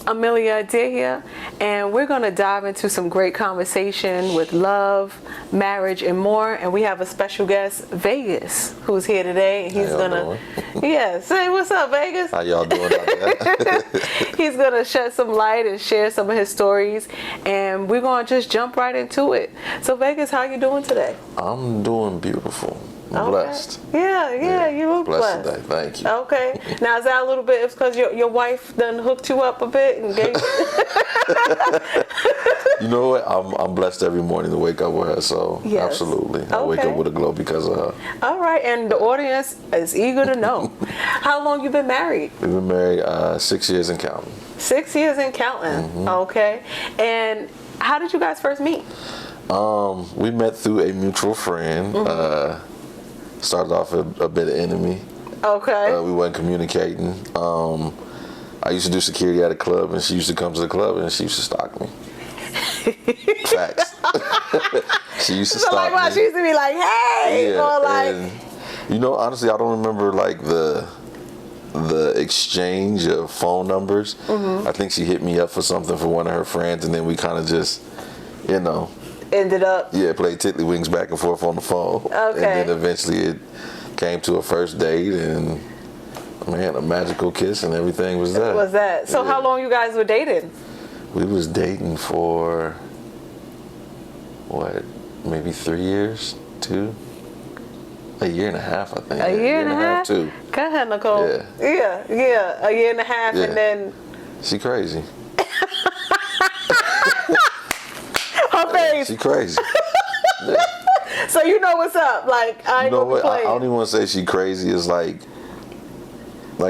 Amelia, Adair here, and we're going to dive into some great conversation with love, marriage, and more. And we have a special guest, Vegas, who's here today. And he's gonna, yeah, say what's up, Vegas. How y'all doing out there? He's gonna shed some light and share some of his stories, and we're gonna just jump right into it. So, Vegas, how you doing today? I'm doing beautiful. I'm blessed. Yeah, you look blessed. Today. Thank you. Okay. Now, is that a little bit, it's because your wife done hooked you up a bit and gave You know what? I'm blessed every morning to wake up with her, so yes. Absolutely. I wake up with a glow because of her. All right, and the audience is eager to know. How long you been married? We've been married 6 years and counting. 6 years and counting. Mm-hmm. Okay. And how did you guys first meet? We met through a mutual friend. Mm-hmm. Started off a bit of enemy. Okay. We wasn't communicating. I used to do security at a club, and she used to come to the club, and she used to stalk me. Facts. She used to stalk me. She used to be like, hey, yeah, or like. And, honestly, I don't remember like the exchange of phone numbers. Mm-hmm. I think she hit me up for something for one of her friends, and then we kind of just, ended up. Yeah, played tiddlywinks back and forth on the phone. Okay. And then eventually it came to a first date, and man, a magical kiss, and everything was that. So how long you guys were dating? We was dating for maybe 3 years, 2? A year and a half, I think. A year and a half? Too. Go ahead, Nicole. Yeah. A year and a half, and then. She crazy. Her face. She crazy. So you know what's up. Like, I ain't gonna be playing. I don't even want to say she crazy. It's like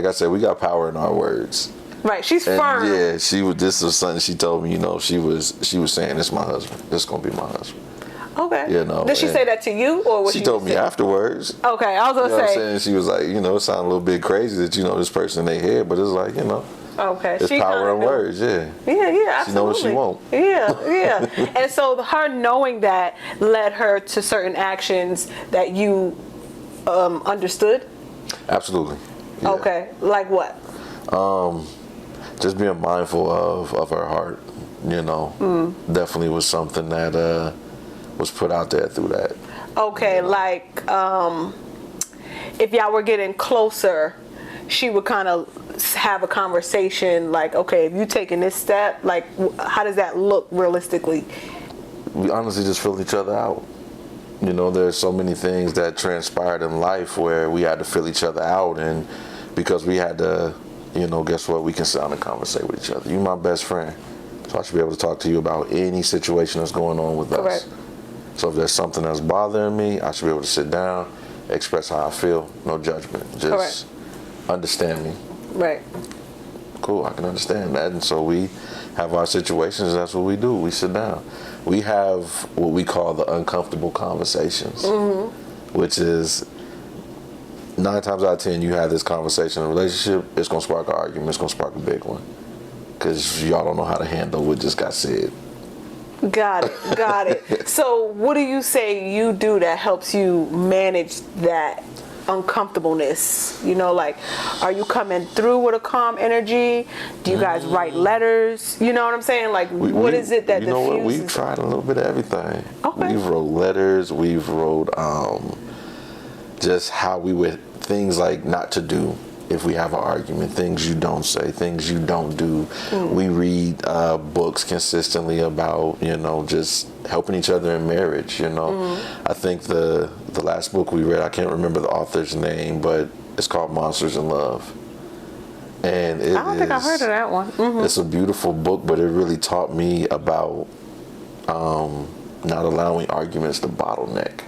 I said, we got power in our words. Right, she's firm. Yeah, this was something she told me, she was saying, this is my husband. This is going to be my husband. Okay. Did she say that to you, or was she told me afterwards? Okay, I was going to say. What I'm saying? She was like, it sounded a little bit crazy that, this person in their head, but it's like, Okay. It's power in words, yeah. Yeah, absolutely. She know what she won't. Yeah. And so her knowing that led her to certain actions that you understood? Absolutely. Yeah. Okay. Like what? Just being mindful of her heart, definitely was something that was put out there through that. Okay, like if y'all were getting closer, she would kind of have a conversation like, okay, if you taking this step, like how does that look realistically? We honestly just fill each other out. There's so many things that transpired in life where we had to fill each other out, and because we had to, guess what? We can sit down and conversate with each other. You're my best friend, so I should be able to talk to you about any situation that's going on with us. So if there's something that's bothering me, I should be able to sit down, express how I feel, no judgment, just understand me. Right. Cool, I can understand that. And so we have our situations, that's what we do. We sit down. We have what we call the uncomfortable conversations, which is 9 times out of 10, you have this conversation in a relationship, it's going to spark an argument, it's going to spark a big one. Because y'all don't know how to handle what just got said. Got it. So what do you say you do that helps you manage that uncomfortableness? Like, are you coming through with a calm energy? Do you guys write letters? You know what I'm saying? Like, what is it that diffuses? What? We've tried a little bit of everything. Okay. We've wrote letters. We've wrote just how we would, things like not to do if we have an argument, things you don't say, things you don't do. We read books consistently about, just helping each other in marriage, I think the last book we read, I can't remember the author's name, but it's called Monsters in Love. And I don't think I heard of that one. It's a beautiful book, but it really taught me about not allowing arguments to bottleneck.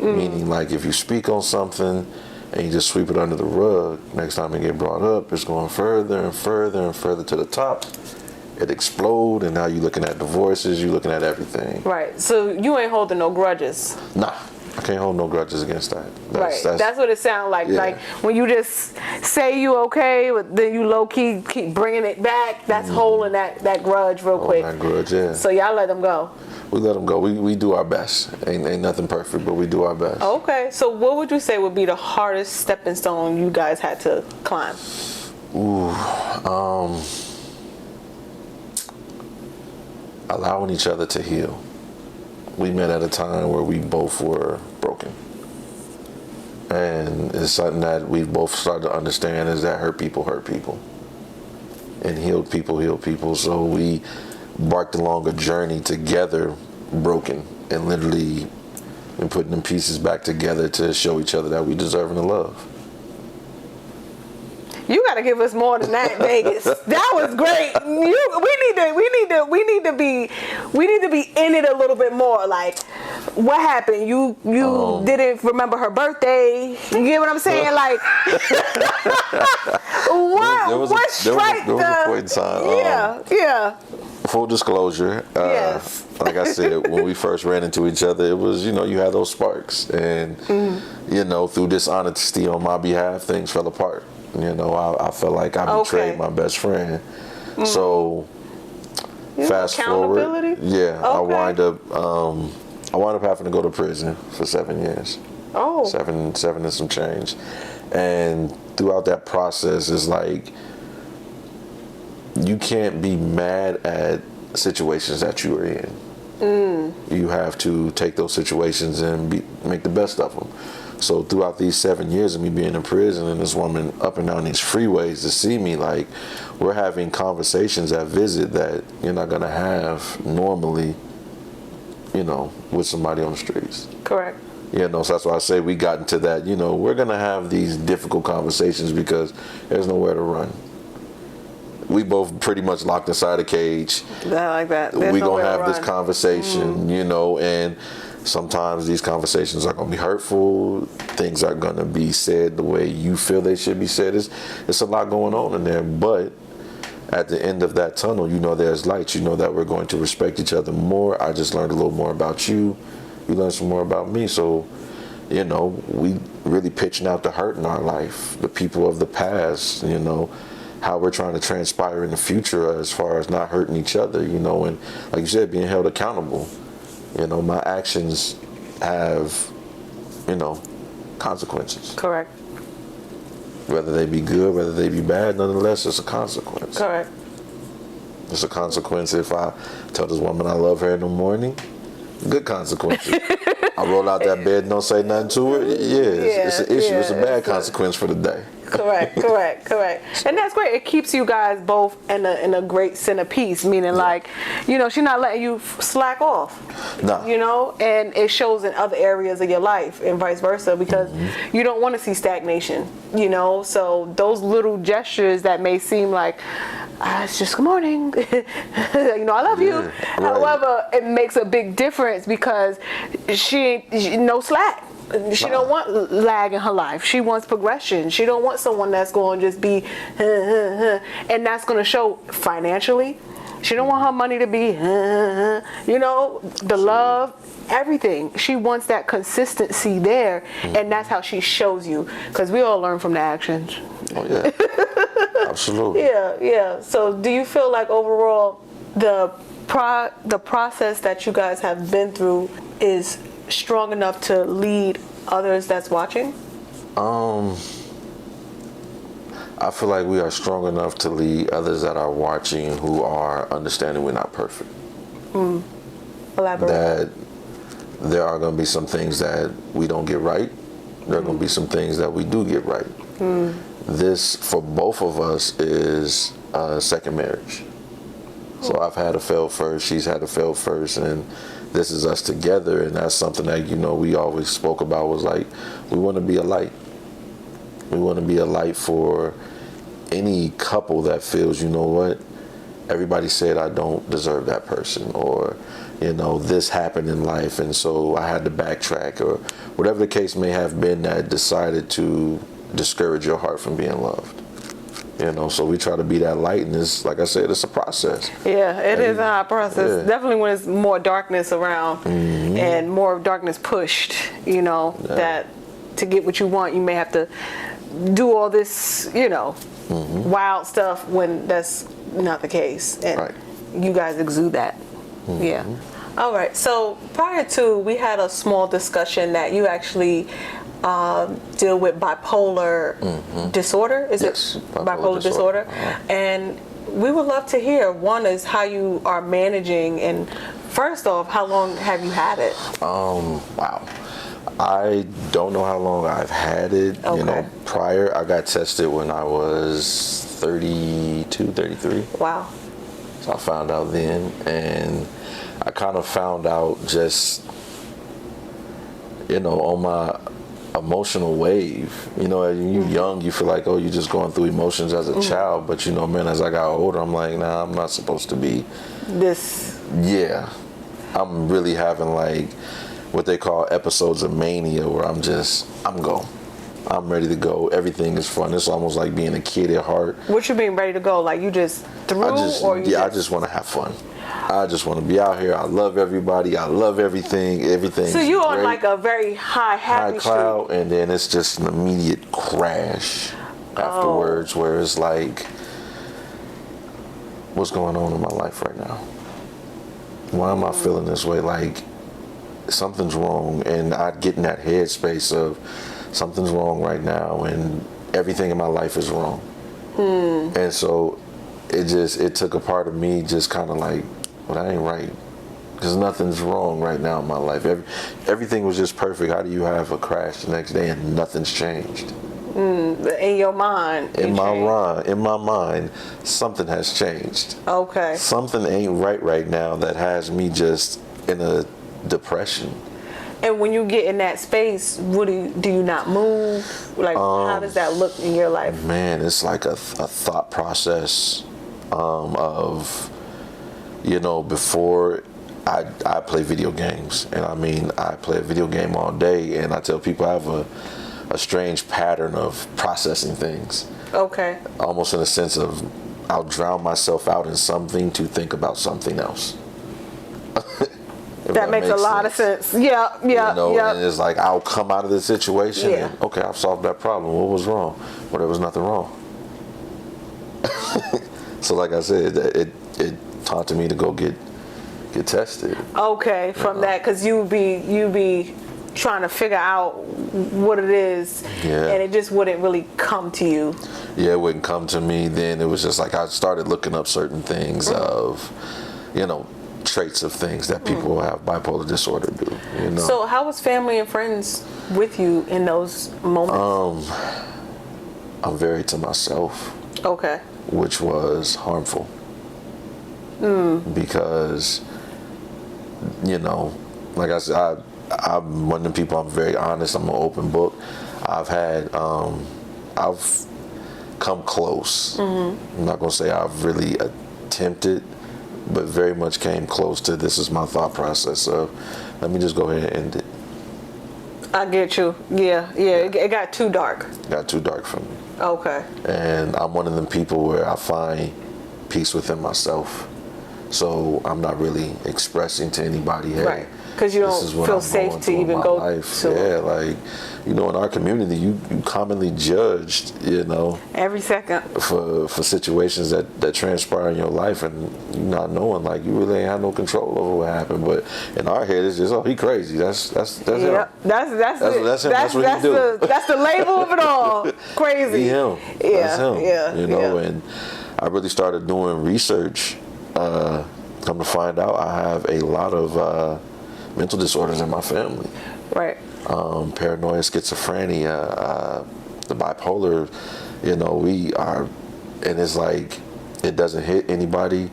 Meaning, like, if you speak on something and you just sweep it under the rug, next time it get brought up, it's going further and further and further to the top. It explode, and now you're looking at divorces, you're looking at everything. Right. So you ain't holding no grudges. Nah, I can't hold no grudges against that. That's what it sounds like. Yeah. Like when you just say you okay, but then you low key keep bringing it back. That's holding that grudge real quick. That grudge, yeah. So y'all let them go. We let them go. We do our best. Ain't nothing perfect, but we do our best. Okay. So what would you say would be the hardest stepping stone you guys had to climb? allowing each other to heal. We met at a time where we both were broken. And it's something that we've both started to understand is that hurt people. And healed people heal people. So we embarked along a journey together, broken, and literally been putting them pieces back together to show each other that we deserve the love. You got to give us more than that, Vegas. That was great. We need to be in it a little bit more. Like, what happened? You didn't remember her birthday. You get what I'm saying? Like, what strike there was a point in time. Yeah. Full disclosure. Yes. Like I said, when we first ran into each other, it was, you had those sparks, and through dishonesty on my behalf, things fell apart. I felt like I betrayed my best friend. So fast forward, I wind up having to go to prison for 7 years. Oh, seven and some change. And throughout that process, it's like you can't be mad at situations that you are in. You have to take those situations and make the best of them. So throughout these 7 years of me being in prison and this woman up and down these freeways to see me, like, we're having conversations at visit that you're not going to have normally, with somebody on the streets. correct. So that's why I say we got into that, we're going to have these difficult conversations because there's nowhere to run. We both pretty much locked inside a cage. I like that. We're going to have this conversation, and sometimes these conversations are going to be hurtful. Things are going to be said the way you feel they should be said. It's a lot going on in there. But at the end of that tunnel, there's light. That we're going to respect each other more. I just learned a little more about you. You learned some more about me. So, we really pitching out the hurt in our life. The people of the past, how we're trying to transpire in the future as far as not hurting each other, and like you said, being held accountable. My actions have, consequences. Correct. Whether they be good, whether they be bad, nonetheless, it's a consequence. Correct. It's a consequence if I tell this woman I love her in the morning. Good consequences. I roll out that bed and don't say nothing to her. It's an issue. It's a bad consequence for the day. Correct. And that's great. It keeps you guys both in a great center peace, meaning like, she's not letting you slack off. No. And it shows in other areas of your life and vice versa because you don't want to see stagnation, so those little gestures that may seem like, it's just good morning, I love you. Right. However, it makes a big difference because she no slack. She don't want lag in her life. She wants progression. She don't want someone that's going to just be, and that's going to show financially. She don't want her money to be, the love, everything. She wants that consistency there, and that's how she shows you. Because we all learn from the actions. Oh yeah, absolutely. Yeah. So, do you feel like overall the process that you guys have been through is strong enough to lead others that's watching? I feel like we are strong enough to lead others that are watching who are understanding we're not perfect. Elaborate. That there are going to be some things that we don't get right. There are going to be some things that we do get right. This, for both of us, is a second marriage. So I've had a fail first, she's had a fail first, and this is us together, and that's something that, we always spoke about was like, we want to be a light. We want to be a light for any couple that feels, everybody said I don't deserve that person, or, this happened in life, and so I had to backtrack, or whatever the case may have been that decided to discourage your heart from being loved. So we try to be that light, and it's, like I said, it's a process. Yeah, it is a hard process. Yeah. Definitely when there's more darkness around and more darkness pushed, that to get what you want, you may have to do all this, wild stuff when that's not the case. And you guys exude that. Yeah. All right. So prior to, we had a small discussion that you actually deal with bipolar disorder. Is it bipolar disorder? And we would love to hear. One is how you are managing, and first off, how long have you had it? Wow. I don't know how long I've had it. Okay. You know, prior, I got tested when I was 32, 33. Wow. So I found out then, and I kind of found out just, you know, on my emotional wave. You know, when you're young, you feel like, oh, you're just going through emotions as a child. But, you know, man, as I got older, I'm like, nah, I'm not supposed to be. This. Yeah. I'm really having like what they call episodes of mania where I'm gone. I'm ready to go. Everything is fun. It's almost like being a kid at heart. What you mean ready to go? Like you just through, I just want to have fun. I just want to be out here. I love everybody. I love everything. Everything. So you're on like a very happy cloud, streak. and then it's just an immediate crash afterwards, where it's like, what's going on in my life right now? Why am I feeling this way? Like something's wrong, and I get in that headspace of something's wrong right now, and everything in my life is wrong. And so it took a part of me just kind of like, well, that ain't right, because nothing's wrong right now in my life. Everything was just perfect. How do you have a crash the next day and nothing's changed? In your mind. In my mind, something has changed. Okay. Something ain't right now that has me just in a depression. And when you get in that space, what do you not move? Like, how does that look in your life? Man, it's like a thought process of, you know, before I play video games, and I mean, I play a video game all day, and I tell people I have a strange pattern of processing things. Okay. Almost in a sense of, I'll drown myself out in something to think about something else. That makes a lot of sense. Yeah. You know, and it's like, I'll come out of the situation and, okay, I've solved that problem. What was wrong? Well, there was nothing wrong. So like I said, it taunted me to go get tested. Okay, from that, because you be trying to figure out what it is, and it just wouldn't really come to you. Yeah, it wouldn't come to me. Then it was just like I started looking up certain things of, you know, traits of things that people who have bipolar disorder do. You know. So how was family and friends with you in those moments? I'm very to myself. Okay. Which was harmful. Because, you know, like I said, I'm one of the people, I'm very honest, I'm an open book. I've come close. I'm not gonna say I've really attempted, but very much came close to, this is my thought process of, let me just go ahead and end it. I get you. Yeah. It got too dark. Got too dark for me. Okay. And I'm one of them people where I find peace within myself. So I'm not really expressing to anybody, hey, right. Because you don't feel safe to even go to. Yeah, like, you know, in our community, you commonly judged, you know, every second for situations that transpire in your life, and you not knowing, like, you really ain't have no control over what happened. But in our head, it's just, oh, he crazy. That's him. That's it. That's him. That's what he do. That's the label of it all. Crazy. He him. Yeah. That's him. Yeah. You know, and I really started doing research. Come to find out, I have a lot of mental disorders in my family. Right. Paranoia, schizophrenia, the bipolar, you know, we are, and it's like, it doesn't hit anybody,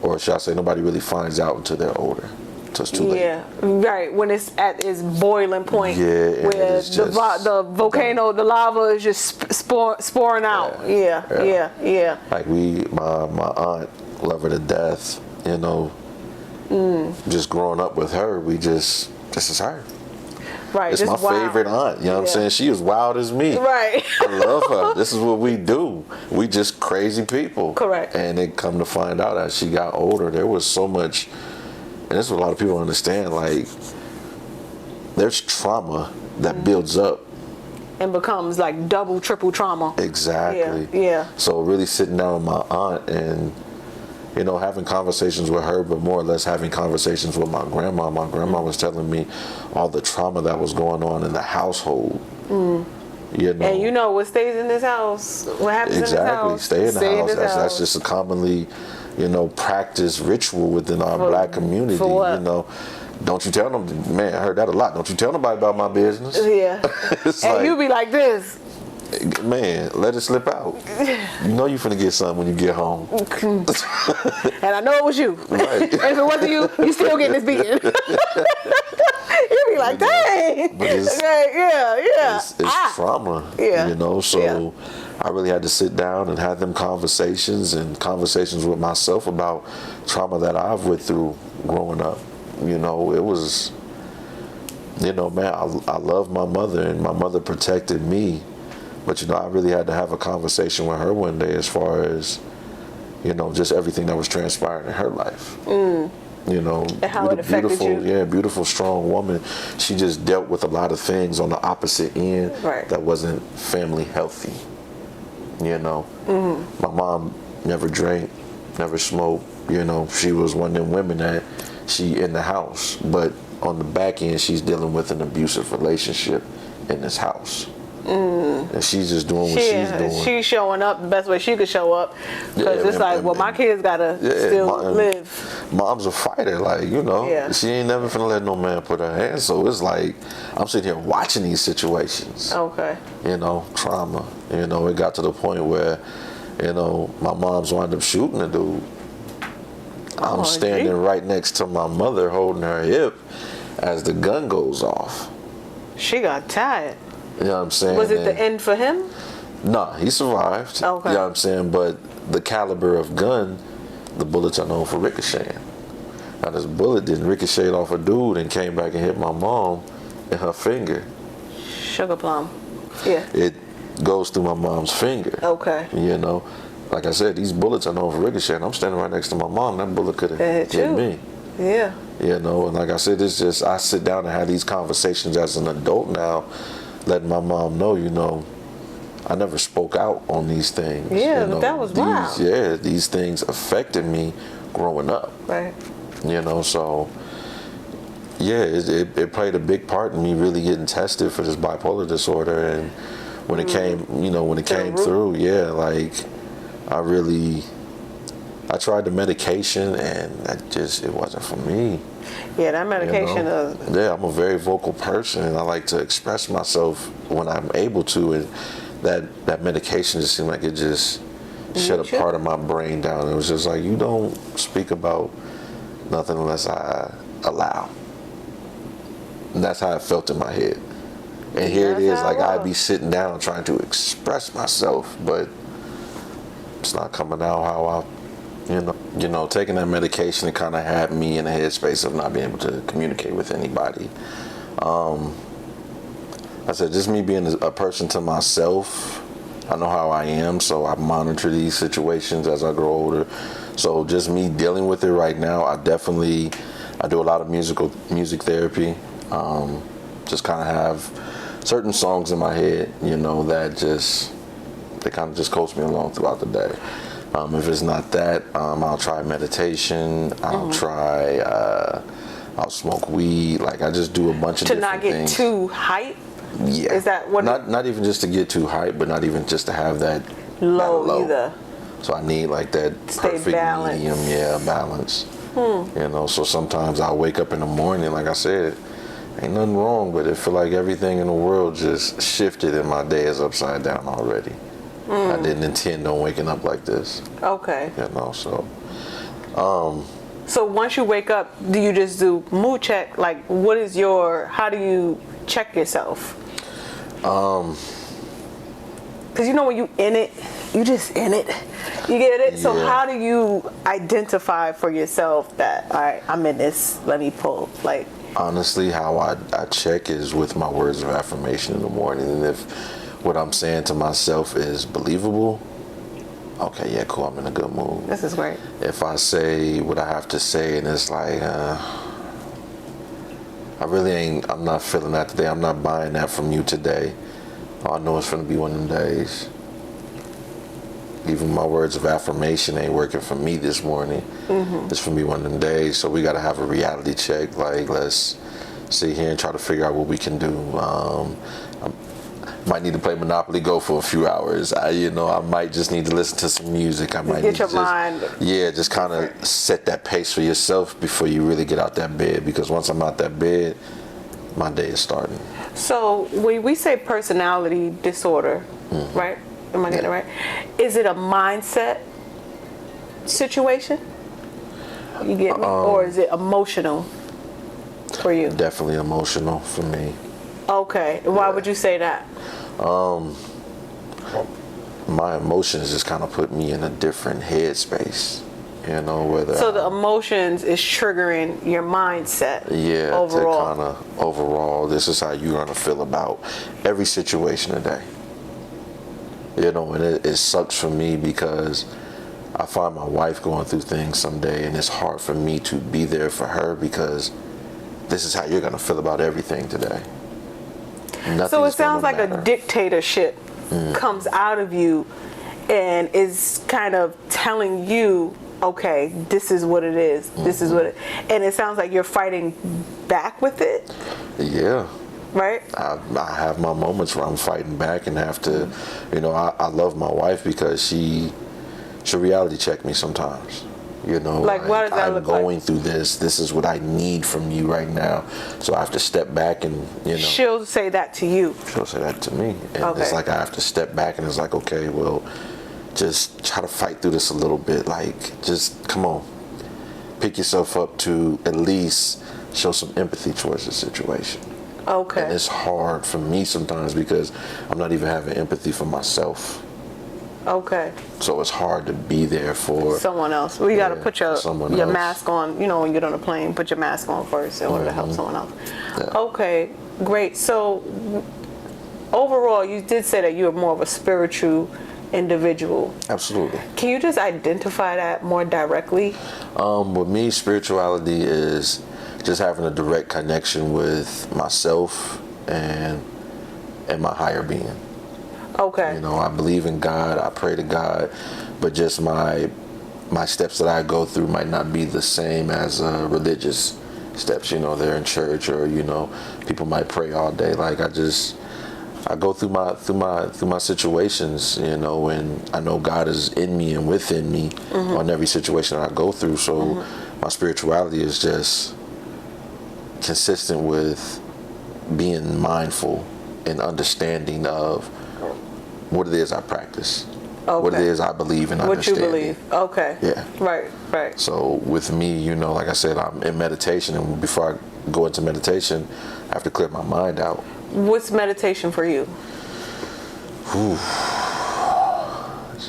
or should I say, nobody really finds out until they're older. So it's too late. Yeah, right. When it's at its boiling point, where the volcano, the lava is just sporing out. Yeah. Like my aunt, love her to death, you know. Just growing up with her, this is her. Right. It's my favorite aunt, you know what I'm saying? She is wild as me. Right. I love her. This is what we do. We just crazy people. Correct. And then come to find out, as she got older, there was so much, and this is what a lot of people understand, like, there's trauma that builds up. And becomes like double, triple trauma. Exactly. Yeah. So really sitting down with my aunt and, you know, having conversations with her, but more or less having conversations with my grandma. My grandma was telling me all the trauma that was going on in the household. You know. And you know what stays in this house? What happens in this house? Stay in the house. this That's just a commonly, practiced ritual within our black community. For what? Don't you tell them, man, I heard that a lot. Don't you tell nobody about my business. Yeah. It's and like, you be like this. man, let it slip out. You know you finna get something when you get home. And I know it was you. Right. And if it wasn't you, you still getting this beating. You be like, dang. But it's, okay, yeah. it's trauma, Yeah. so I really had to sit down and have them conversations with myself about trauma that I've went through growing up. It was, man, I love my mother, and my mother protected me. But, I really had to have a conversation with her one day as far as, just everything that was transpiring in her life. And how it affected beautiful, you. Beautiful, strong woman. She just dealt with a lot of things on the opposite end that wasn't family healthy. My mom never drank, never smoked. She was one of them women that she in the house, but on the back end, she's dealing with an abusive relationship in this house. And she's just doing what she's doing. She's showing up the best way she could show up. Because it's like, my kids gotta still live. Mom's a fighter, she ain't never finna let no man put her hands. So it's like, I'm sitting here watching these situations. Okay. Trauma. It got to the point where, my mom's wound up shooting a dude. I'm standing right next to my mother holding her hip as the gun goes off. She got tired. You know what I'm saying? Was it the end for him? Nah, he survived. Okay. You know what I'm saying? But the caliber of gun, the bullets are known for ricocheting. Now this bullet didn't ricochet off a dude and came back and hit my mom in her finger. Sugar plum. Yeah. It goes through my mom's finger. Okay. Like I said, these bullets are known for ricocheting. I'm standing right next to my mom. That bullet could have hit me. Yeah. And like I said, it's just, I sit down and have these conversations as an adult now, letting my mom know, I never spoke out on these things. Yeah, but that was wild. Yeah, these things affected me growing up. Right. So, it played a big part in me really getting tested for this bipolar disorder. And when it came, when it came through, I tried the medication, and it wasn't for me. Yeah, that medication is... Yeah, I'm a very vocal person, and I like to express myself when I'm able to, and that medication just seemed like it just shut a part of my brain down. It was just like, you don't speak about nothing unless I allow. And that's how I felt in my head. And here it is, like I'd be sitting down trying to express myself, but it's not coming out how I... taking that medication, it kind of had me in a headspace of not being able to communicate with anybody. I said, just me being a person to myself, I know how I am, so I monitor these situations as I grow older. So just me dealing with it right now, I do a lot of music therapy. Just kind of have certain songs in my head, they kind of just coach me along throughout the day. If it's not that, I'll try meditation. I'll try, I'll smoke weed. Like, I just do a bunch of different things. To not get too hype? Yeah. Is that what? Not even just to get too hype, but not even just to have that low either. So I need like that perfect medium, balance. So sometimes I'll wake up in the morning, like I said, ain't nothing wrong, but it feel like everything in the world just shifted and my day is upside down already. I didn't intend on waking up like this. Okay. So. So once you wake up, do you just do mood check? Like, how do you check yourself? Because when you in it, you just in it. You get it? Yeah. So how do you identify for yourself that, all right, I'm in this, let me pull, like... Honestly, how I check is with my words of affirmation in the morning. And if what I'm saying to myself is believable, okay, yeah, cool, I'm in a good mood. This is great. If I say what I have to say and it's like, I'm not feeling that today, I'm not buying that from you today, I know it's going to be one of them days. Even my words of affirmation ain't working for me this morning. It's going to be one of them days, so we got to have a reality check. Like, let's sit here and try to figure out what we can do. might need to play Monopoly Go for a few hours. I might just need to listen to some music. I might get need your to mind. just kind of set that pace for yourself before you really get out that bed. Because once I'm out that bed, my day is starting. So when we say personality disorder, right? Am I getting it right? Is it a mindset situation? You get me? Or is it emotional for you? Definitely emotional for me. Okay. Why would you say that? My emotions just kind of put me in a different headspace. So the emotions is triggering your mindset. Yeah, overall. to kind of overall, this is how you're going to feel about every situation today. And it sucks for me because I find my wife going through things someday, and it's hard for me to be there for her because this is how you're going to feel about everything today. So it Nothing's sounds gonna like a matter. dictatorship comes out of you and is kind of telling you, okay, this is what it is. This is what it, and it sounds like you're fighting back with it, Yeah. right? I have my moments where I'm fighting back and have to, I love my wife because she'll reality check me sometimes. Like, what does that I'm look like? going through this. This is what I need from you right now. So I have to step back and, She'll say that to you. she'll say that to me. And Okay. it's like I have to step back and it's like, okay, well, just try to fight through this a little bit. Like, just come on. Pick yourself up to at least show some empathy towards the situation. Okay. And it's hard for me sometimes because I'm not even having empathy for myself. Okay. So it's hard to be there for Someone else. Well, you got to Yeah, put your someone your else. mask on. When you're on a plane, put your mask on first in order to help someone else. Yeah. Okay, great. So overall, you did say that you're more of a spiritual individual. Absolutely. Can you just identify that more directly? With me, spirituality is just having a direct connection with myself and my higher being. Okay. I believe in God. I pray to God, but just my steps that I go through might not be the same as religious steps. They're in church, or people might pray all day. Like I go through my situations, and I know God is in me and within me on every situation that I go through. So my spirituality is just consistent with being mindful and understanding of what it is I practice, what it Okay. is I believe and What you understand. believe. Okay. Yeah. Right. So with me, like I said, I'm in meditation, and before I go into meditation, I have to clear my mind out. What's meditation for you?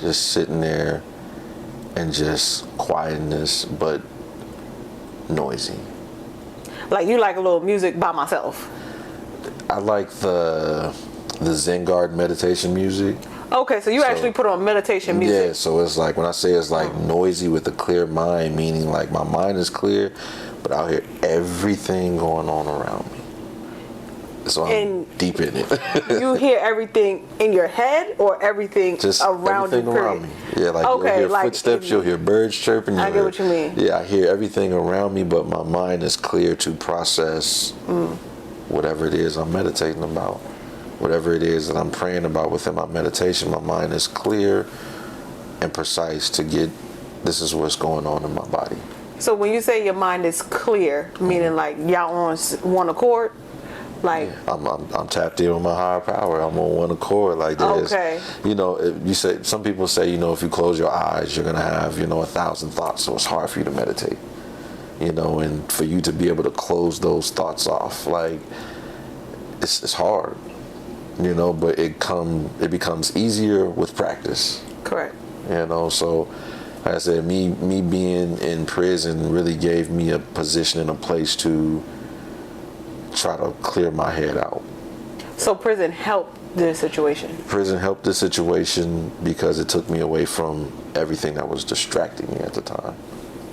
Just sitting there and just quietness, but noisy. Like, you like a little music by myself. I like the Zen garden meditation music. Okay, so you actually put on meditation music. Yeah, so it's like, when I say it's like noisy with a clear mind, meaning like my mind is clear, but I hear everything going on around me. So I'm And deep in it. You hear everything in your head or everything Just around everything you? around me. Yeah, like Okay, you'll hear like footsteps, you'll hear birds chirping. I get what you mean. Yeah, I hear everything around me, but my mind is clear to process whatever it is I'm meditating about. Whatever it is that I'm praying about within my meditation, my mind is clear and precise to get, this is what's going on in my body. So when you say your mind is clear, meaning like y'all on one accord? Like, I'm tapped in with my higher power. I'm on one accord. Like there's, Okay. if you say, some people say, if you close your eyes, you're gonna have, 1,000 thoughts. So it's hard for you to meditate. And for you to be able to close those thoughts off, like it's hard. But it becomes easier with practice. correct. So like I said, me being in prison really gave me a position and a place to try to clear my head out. So prison helped the situation. Prison helped the situation because it took me away from everything that was distracting me at the time,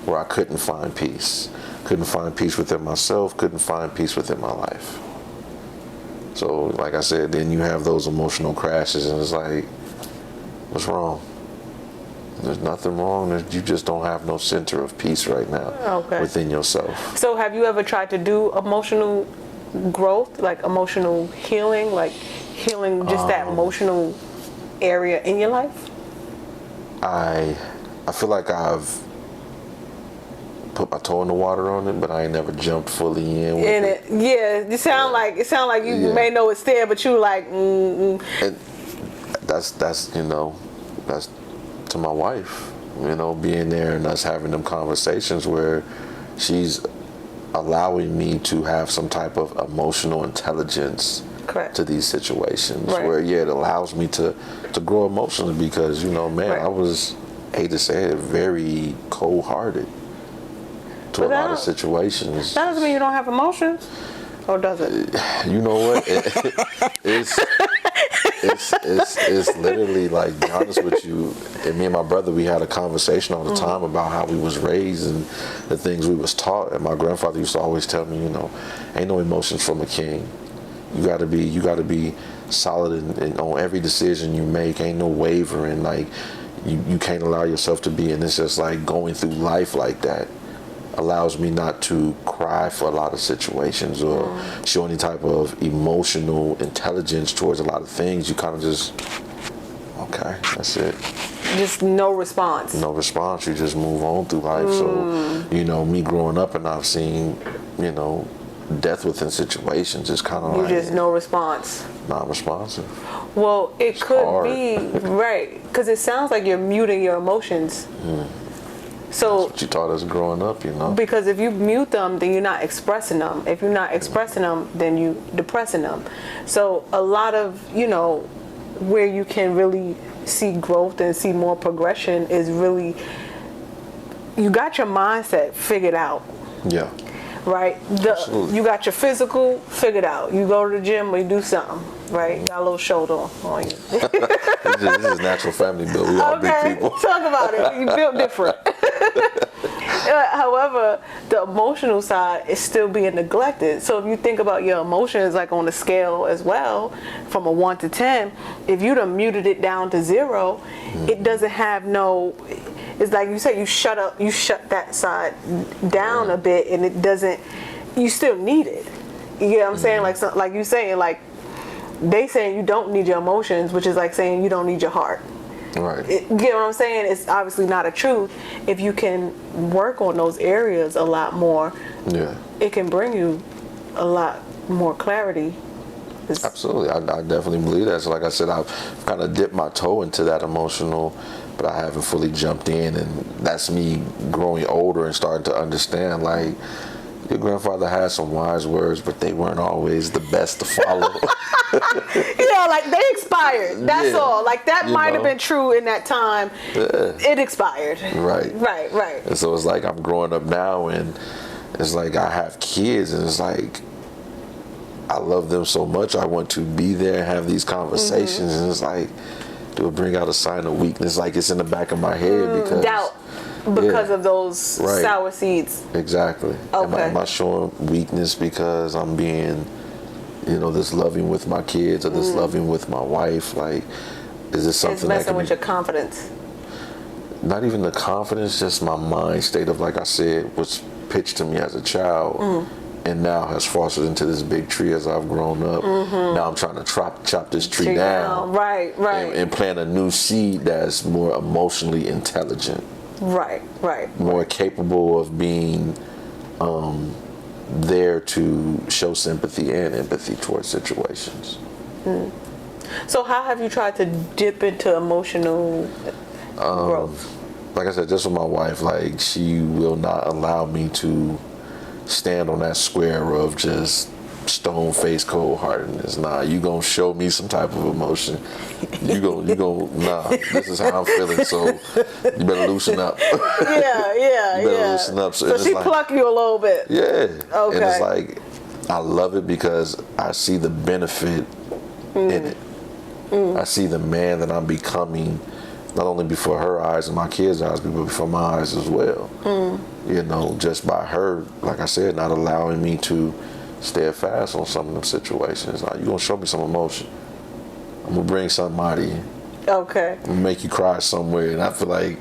where I couldn't find peace. Couldn't find peace within myself, couldn't find peace within my life. So like I said, then you have those emotional crashes and it's like, what's wrong? There's nothing wrong. You just don't have no center of peace right now within yourself. So have you ever tried to do emotional growth, like emotional healing, like healing just that emotional area in your life? I feel like I've put my toe in the water on it, but I ain't never jumped fully in with it. Yeah. You sound like you may know it's there, but you like. And that's that's to my wife. Being there and us having them conversations where she's allowing me to have some type of emotional intelligence. Correct. To these situations Right. where it allows me to grow emotionally because Right. I was, hate to say it, very cold-hearted to But a lot of situations. That doesn't mean you don't have emotions, or does it? You know what? It's literally, like, be honest with you, and me and my brother, we had a conversation all the time about how we was raised and the things we was taught. And my grandfather used to always tell me, ain't no emotions from a king. You gotta be solid in on every decision you make. Ain't no wavering. Like you can't allow yourself to be. And it's just like going through life like that allows me not to cry for a lot of situations or show any type of emotional intelligence towards a lot of things. You kind of just, okay, that's it. Just no response. No response. You just move on through life. So me growing up and I've seen death within situations is kind of like just no response. Non-responsive. Well, it could hard. be right because it sounds like you're muting your emotions. So That's what you taught us growing up, because if you mute them, then you're not expressing them. If you're not expressing them, then you depressing them. So a lot of where you can really see growth and see more progression is really you got your mindset figured out. Yeah. Right? Absolutely. You got your physical figured out. You go to the gym or you do something, right? Got a little shoulder on you. This is natural family build. We all big people. Talk about it. You built different. However, the emotional side is still being neglected. So if you think about your emotions like on a scale as well, from a 1 to 10, if you'd have muted it down to 0, it doesn't have no. It's like you say, you shut that side down a bit, and it doesn't. You still need it. You get what I'm saying? Like you saying, like they saying you don't need your emotions, which is like saying you don't need your heart. Right. You get what I'm saying? It's obviously not a truth. If you can work on those areas a lot more, it can bring you a lot more clarity. Absolutely, I definitely believe that. So like I said, I've kind of dipped my toe into that emotional, but I haven't fully jumped in, and that's me growing older and starting to understand, like, your grandfather had some wise words, but they weren't always the best to follow. Like they expired. That's all. Like that might have been true in that time. It expired. Right. Right. And so it's like I'm growing up now, and it's like I have kids, and it's like I love them so much. I want to be there and have these conversations, and it's like, do it bring out a sign of weakness? Like it's in the back of my head because doubt. Because of those sour seeds. Exactly. Okay. Am I showing weakness because I'm being, this loving with my kids or this loving with my wife? Like, is this something it's messing with your confidence? Not even the confidence, just my mind state of, like I said, was pitched to me as a child. And now has fostered into this big tree as I've grown up. Now I'm trying to chop this tree down. Right. And plant a new seed that's more emotionally intelligent. Right. More capable of being there to show sympathy and empathy towards situations. So how have you tried to dip into emotional growth? Like I said, just with my wife, like she will not allow me to stand on that square of just stone-faced cold-heartedness. Nah, you gonna show me some type of emotion. You gonna, nah, this is how I'm feeling, so you better loosen up. Yeah. You better loosen up. So she pluck you a little bit. Yeah. Okay. And it's like, I love it because I see the benefit in it. I see the man that I'm becoming, not only before her eyes and my kids' eyes, but before my eyes as well. Just by her, like I said, not allowing me to steadfast on some of them situations. Like, you gonna show me some emotion. I'm gonna bring something out of you. Okay. I'm gonna make you cry somewhere. And I feel like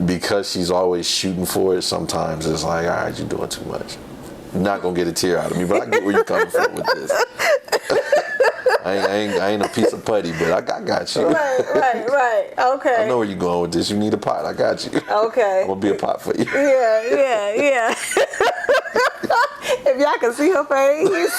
because she's always shooting for it, sometimes it's like, all right, you're doing too much. You're not gonna get a tear out of me, but I get where you're coming from with this. I ain't a piece of putty, but I got you. Right. Okay. I know where you're going with this. You need a pot. I got you. Okay. I'm gonna be a pot for you. Yeah. If y'all can see her face.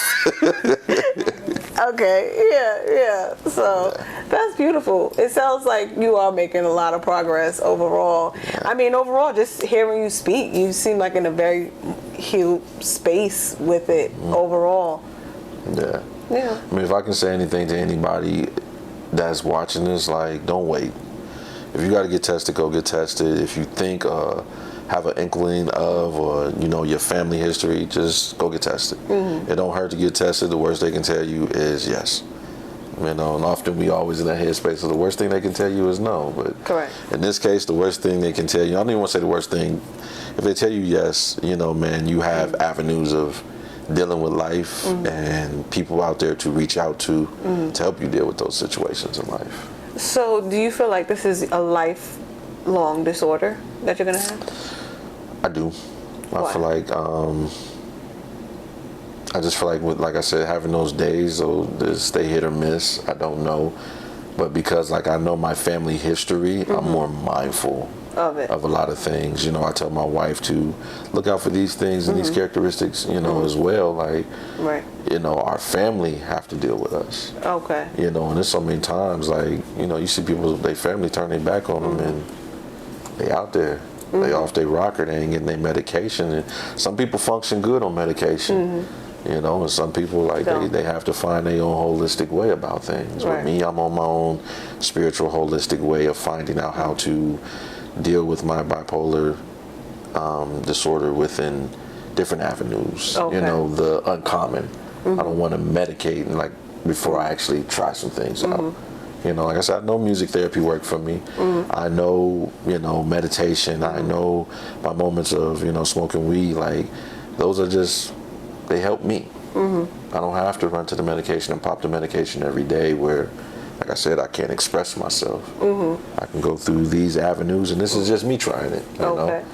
Okay, yeah. So that's beautiful. It sounds like you are making a lot of progress overall. Yeah. I mean, overall, just hearing you speak, you seem like in a very healed space with it overall. Yeah. Yeah. I mean, if I can say anything to anybody that's watching this, like, don't wait. If you got to get tested, go get tested. If you think, have an inkling of, or your family history, just go get tested. It don't hurt to get tested. The worst they can tell you is yes. And often we always in that headspace, so the worst thing they can tell you is no. But Correct. In this case, the worst thing they can tell you, I don't even want to say the worst thing. If they tell you yes, man, you have avenues of dealing with life and people out there to reach out to help you deal with those situations in life. So, do you feel like this is a lifelong disorder that you're gonna have? I do. Why? I feel like I just feel like like I said, having those days, they hit or miss. I don't know, but because I know my family history, I'm more mindful of it, of a lot of things. I tell my wife to look out for these things and these characteristics, as well. Like, right. Our family have to deal with us. Okay. And there's so many times, you see people, their family turn their back on them and they out there. They off their rocker, they ain't getting their medication. And some people function good on medication, and some people, they have to find their own holistic way about things. Right. With me, I'm on my own spiritual, holistic way of finding out how to deal with my bipolar disorder within different avenues. Okay. The uncommon. I don't want to medicate before I actually try some things out. Like I said, I know music therapy worked for me. I know, meditation. I know my moments of, smoking weed. Those are just, they help me. I don't have to run to the medication and pop the medication every day where, like I said, I can't express myself. I can go through these avenues, and this is just me trying it. You know?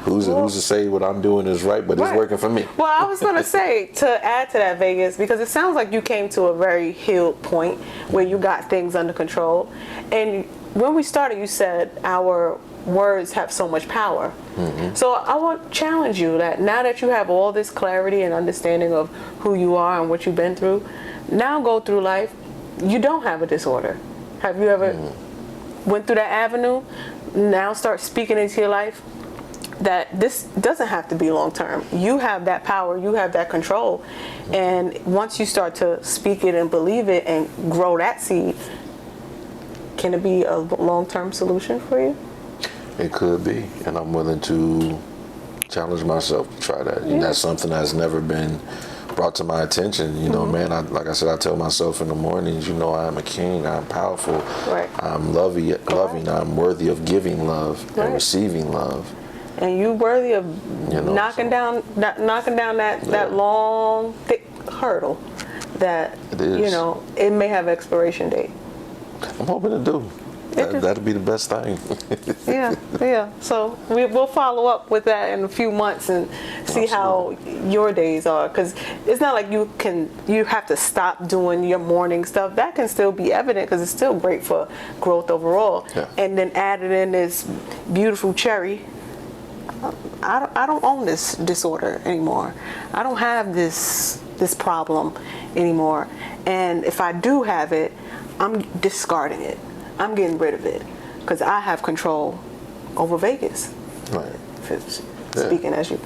Who's to say what I'm doing is right, but it's working for me. Well, I was going to say, to add to that, Vegas, because it sounds like you came to a very healed point where you got things under control. And when we started, you said our words have so much power. So I want to challenge you that now that you have all this clarity and understanding of who you are and what you've been through, now go through life. You don't have a disorder. Have you ever went through that avenue? Now start speaking into your life that this doesn't have to be long term. You have that power, you have that control. And once you start to speak it and believe it and grow that seed, can it be a long-term solution for you? It could be, and I'm willing to challenge myself to try that. And that's something that's never been brought to my attention. Man, like I said, I tell myself in the mornings, I am a king, I'm powerful, I'm loving, I'm worthy of giving love and receiving love. And you worthy of knocking down that long, thick hurdle that it is. It may have expiration date. I'm hoping to do. That'd be the best thing. Yeah. So we'll follow up with that in a few months and see how your days are, because it's not like you have to stop doing your morning stuff. That can still be evident because it's still great for growth overall. Yeah. And then added in this beautiful cherry. I don't own this disorder anymore. I don't have this problem anymore. And if I do have it, I'm discarding it. I'm getting rid of it because I have control over Vegas. Right. Speaking as you.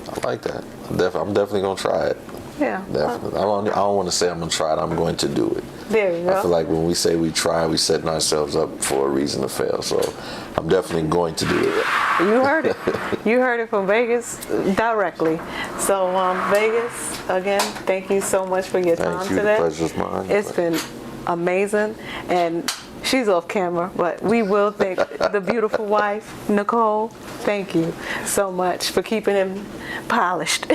I like that. I'm definitely gonna try it. Yeah. Definitely. I don't want to say I'm gonna try it. I'm going to do it. There you go. I feel like when we say we try, we setting ourselves up for a reason to fail. So I'm definitely going to do it. You heard it. You heard it from Vegas directly. So Vegas, again, thank you so much for your time Thank you. today. The pleasure's mine. It's been amazing, and she's off camera, but we will thank the beautiful wife, Nicole. Thank you so much for keeping him polished.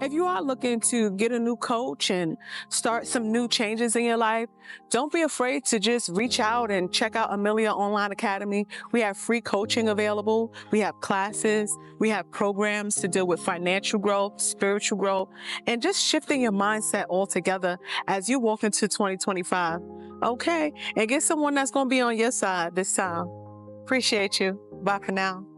If you are looking to get a new coach and start some new changes in your life, don't be afraid to just reach out and check out Amelia Online Academy. We have free coaching available. We have classes. We have programs to deal with financial growth, spiritual growth, and just shifting your mindset altogether as you walk into 2025. Okay? And get someone that's going to be on your side this time. Appreciate you. Bye for now.